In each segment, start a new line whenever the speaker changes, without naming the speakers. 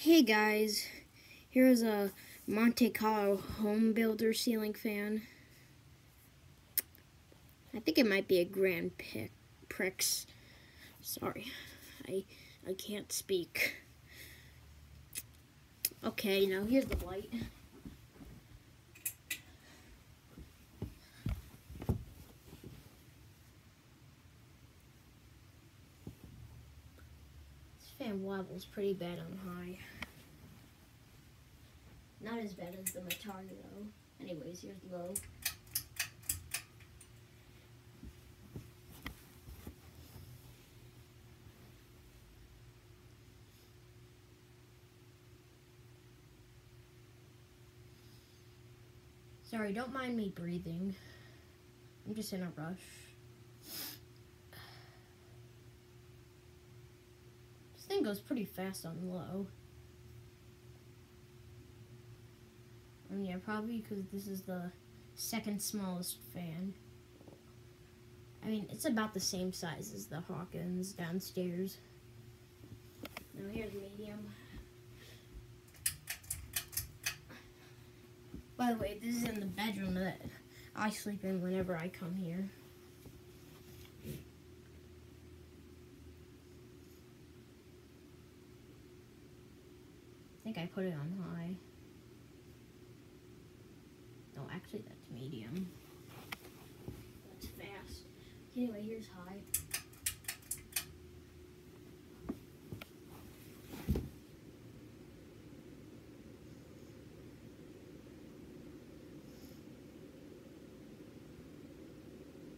Hey guys, here's a Monte Carlo home builder ceiling fan. I think it might be a Grand Prix. Sorry, I can't speak. Okay, now here's the light. This fan wobbles pretty bad on high. Not as bad as the Matari though. Anyways, here's low. Sorry, don't mind me breathing. I'm just in a rush. This thing goes pretty fast on low. And yeah, probably because this is the second smallest fan. I mean, it's about the same size as the Hawkins downstairs. Now here's medium. By the way, this is in the bedroom that I sleep in whenever I come here. I think I put it on high. No, actually that's medium. That's fast. Anyway, here's high.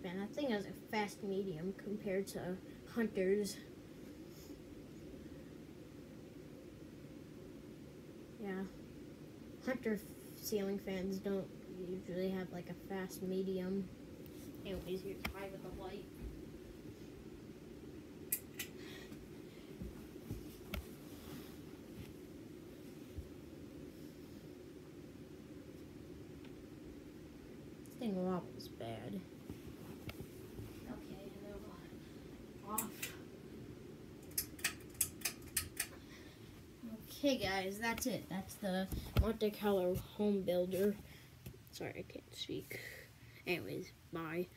Man, that thing has a fast medium compared to Hunter's. Yeah. Hunter ceiling fans don't usually have like a fast medium. Anyways, here's high with the light. This thing wobbles bad. Okay, and then off. Okay guys, that's it. That's the Monte Carlo home builder. Sorry, I can't speak. Anyways, bye.